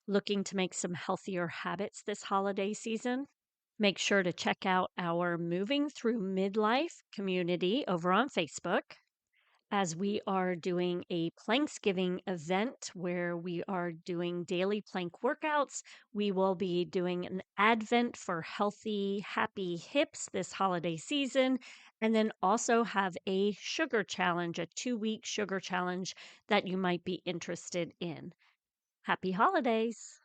Looking to make some healthier habits this holiday season? Make sure to check out our Moving Through Midlife community over on Facebook, as we are doing a Planksgiving event where we are doing daily plank workouts. We will be doing an Advent for healthy, happy hips this holiday season, and then also have a sugar challenge, a 2-week sugar challenge that you might be interested in. Happy holidays!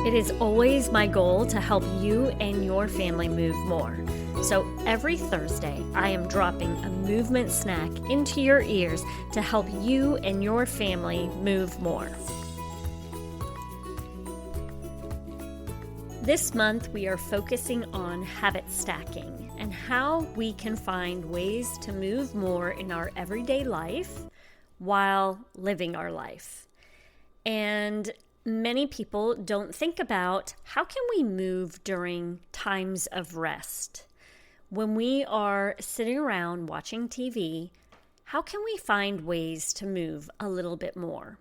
It is always my goal to help you and your family move more. So every Thursday, I am dropping a movement snack into your ears to help you and your family move more. This month, we are focusing on habit stacking and how we can find ways to move more in our everyday life while living our life. And many people don't think about how can we move during times of rest. When we are sitting around watching TV, how can we find ways to move a little bit more?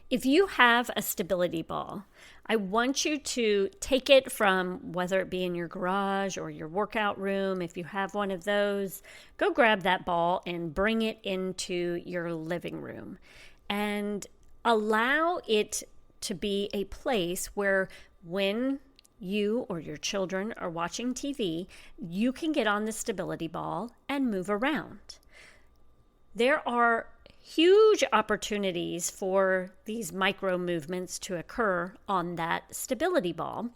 If you have a stability ball, I want you to take it from whether it be in your garage or your workout room. If you have one of those, go grab that ball and bring it into your living room and allow it to be a place where when you or your children are watching TV, you can get on the stability ball and move around. There are huge opportunities for these micro movements to occur on that stability ball.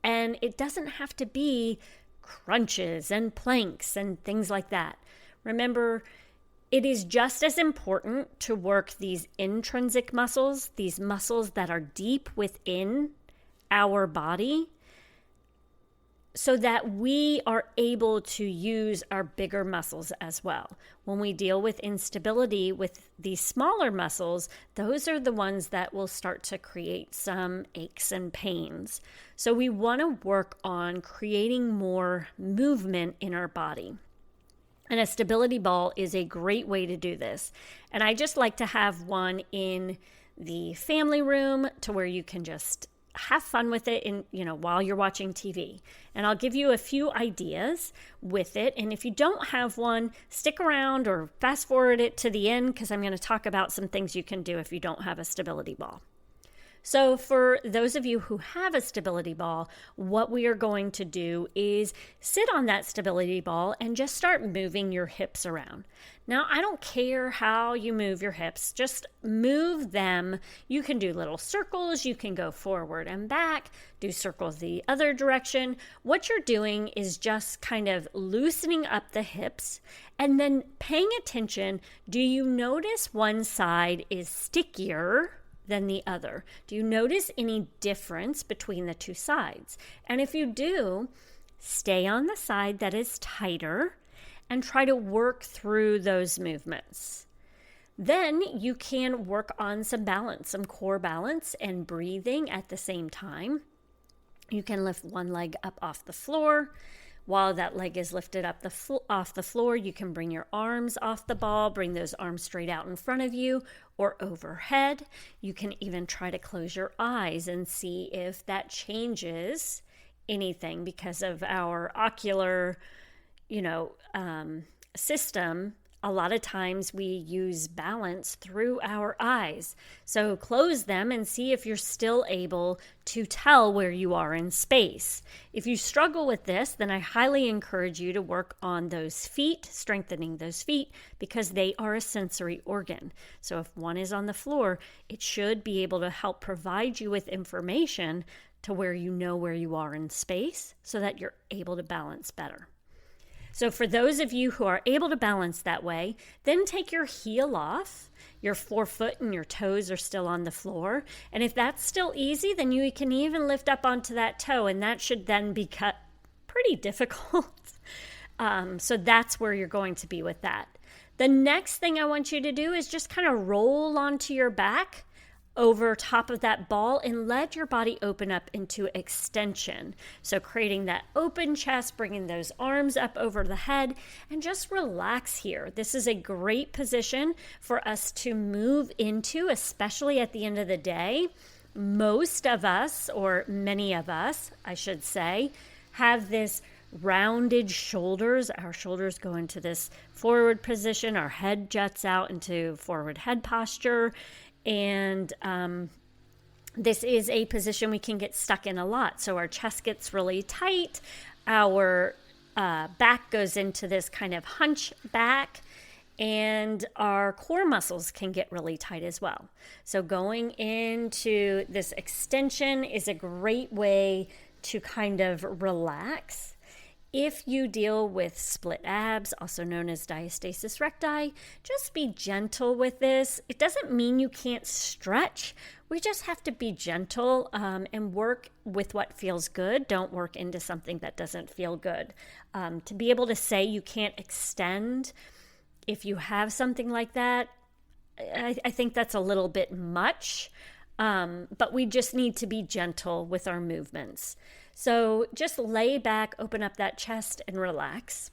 And it doesn't have to be crunches and planks and things like that. Remember, it is just as important to work these intrinsic muscles, these muscles that are deep within our body, so that we are able to use our bigger muscles as well. When we deal with instability with these smaller muscles, those are the ones that will start to create some aches and pains. So we want to work on creating more movement in our body. And a stability ball is a great way to do this. And I just like to have one in the family room to where you can just have fun with it while you're watching TV. And I'll give you a few ideas with it. And if you don't have one, stick around or fast forward it to the end because I'm going to talk about some things you can do if you don't have a stability ball. So for those of you who have a stability ball, what we are going to do is sit on that stability ball and just start moving your hips around. Now, I don't care how you move your hips, just move them. You can do little circles, you can go forward and back, do circles the other direction. What you're doing is just kind of loosening up the hips and then paying attention. Do you notice one side is stickier than the other? Do you notice any difference between the two sides? And if you do, stay on the side that is tighter and try to work through those movements. Then you can work on some balance, some core balance and breathing at the same time. You can lift one leg up off the floor. While that leg is lifted up off the floor, you can bring your arms off the ball, bring those arms straight out in front of you or overhead. You can even try to close your eyes and see if that changes anything because of our ocular, system. A lot of times we use balance through our eyes. So close them and see if you're still able to tell where you are in space. If you struggle with this, then I highly encourage you to work on those feet, strengthening those feet, because they are a sensory organ. So if one is on the floor, it should be able to help provide you with information to where you know where you are in space so that you're able to balance better. So for those of you who are able to balance that way, then take your heel off. Your forefoot and your toes are still on the floor. And if that's still easy, then you can even lift up onto that toe, and that should then be cut pretty difficult. So that's where you're going to be with that. The next thing I want you to do is just kind of roll onto your back over top of that ball and let your body open up into extension. So creating that open chest, bringing those arms up over the head, and just relax here. This is a great position for us to move into, especially at the end of the day. Most of us, or many of us, I should say, have this rounded shoulders. Our shoulders go into this forward position. Our head juts out into forward head posture. And this is a position we can get stuck in a lot. So our chest gets really tight. Our back goes into this kind of hunch back. And our core muscles can get really tight as well. So going into this extension is a great way to kind of relax. If you deal with split abs, also known as diastasis recti, just be gentle with this. It doesn't mean you can't stretch. We just have to be gentle and work with what feels good. Don't work into something that doesn't feel good. To be able to say you can't extend if you have something like that, I think that's a little bit much. But we just need to be gentle with our movements. So just lay back, open up that chest and relax.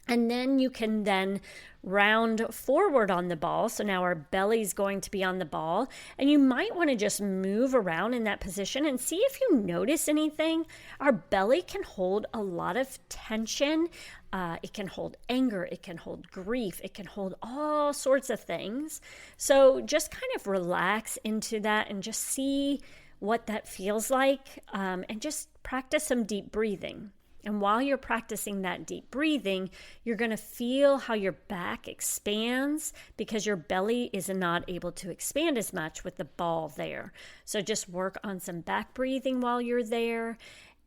And then you can then round forward on the ball. So now our belly's going to be on the ball. And you might want to just move around in that position and see if you notice anything. Our belly can hold a lot of tension. It can hold anger. It can hold grief. It can hold all sorts of things. So just kind of relax into that and just see what that feels like, and just practice some deep breathing. And while you're practicing that deep breathing, you're going to feel how your back expands because your belly is not able to expand as much with the ball there. So just work on some back breathing while you're there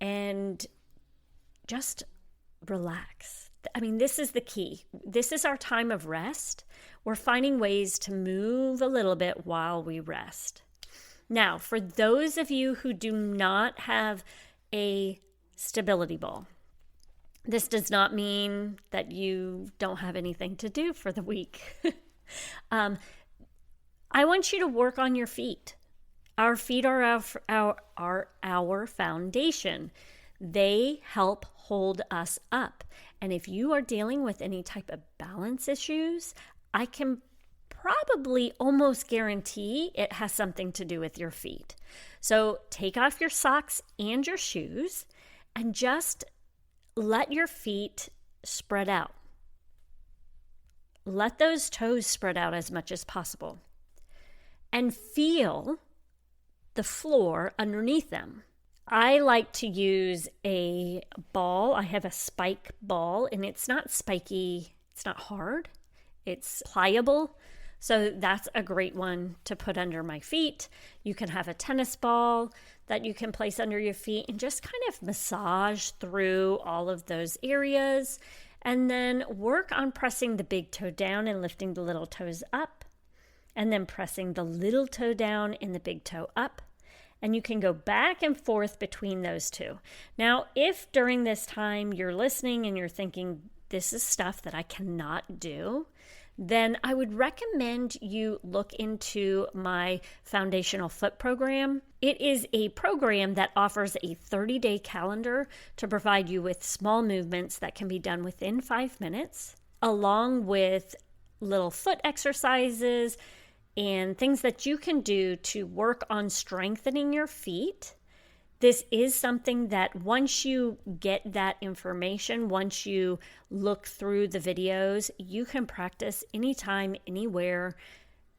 and just relax. I mean, this is the key. This is our time of rest. We're finding ways to move a little bit while we rest. Now, for those of you who do not have a stability ball, this does not mean that you don't have anything to do for the week. I want you to work on your feet. Our feet are our foundation. They help hold us up. And if you are dealing with any type of balance issues, I can probably almost guarantee it has something to do with your feet. So take off your socks and your shoes and just let your feet spread out. Let those toes spread out as much as possible and feel the floor underneath them. I like to use a ball. I have a spike ball, and it's not spiky. It's not hard. It's pliable. So that's a great one to put under my feet. You can have a tennis ball that you can place under your feet and just kind of massage through all of those areas. And then work on pressing the big toe down and lifting the little toes up. And then pressing the little toe down and the big toe up. And you can go back and forth between those two. Now, if during this time you're listening and you're thinking, this is stuff that I cannot do, then I would recommend you look into my Foundational Foot program. It is a program that offers a 30-day calendar to provide you with small movements that can be done within 5 minutes, along with little foot exercises and things that you can do to work on strengthening your feet. This is something that once you get that information, once you look through the videos, you can practice anytime, anywhere.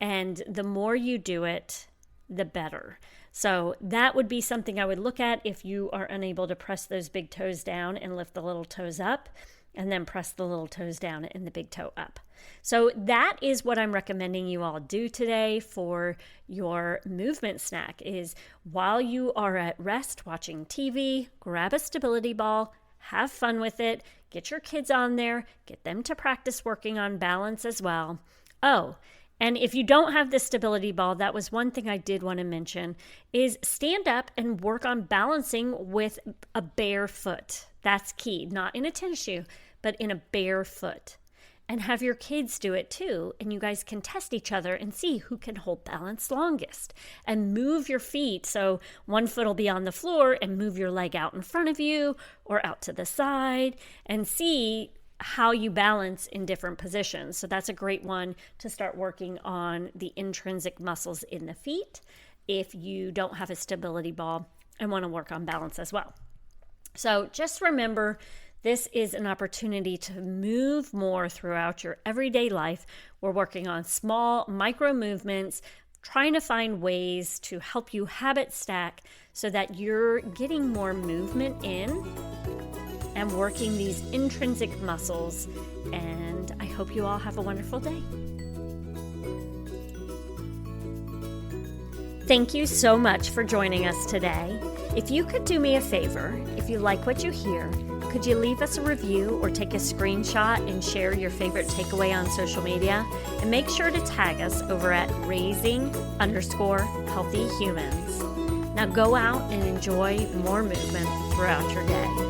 And the more you do it, the better. So that would be something I would look at if you are unable to press those big toes down and lift the little toes up, and then press the little toes down and the big toe up. So that is what I'm recommending you all do today for your movement snack is while you are at rest watching TV, grab a stability ball, have fun with it, get your kids on there, get them to practice working on balance as well. Oh, and if you don't have the stability ball, that was one thing I did want to mention, is stand up and work on balancing with a bare foot. That's key, not in a tennis shoe, but in a bare foot. and have your kids do it too. And you guys can test each other and see who can hold balance longest. And move your feet. So one foot will be on the floor and move your leg out in front of you or out to the side and see how you balance in different positions. So that's a great one to start working on the intrinsic muscles in the feet if you don't have a stability ball and want to work on balance as well. So just remember, this is an opportunity to move more throughout your everyday life. We're working on small micro movements, trying to find ways to help you habit stack so that you're getting more movement in and working these intrinsic muscles. And I hope you all have a wonderful day. Thank you so much for joining us today. If you could do me a favor, if you like what you hear, could you leave us a review or take a screenshot and share your favorite takeaway on social media? And make sure to tag us over at raising_healthy humans. Now go out and enjoy more movement throughout your day.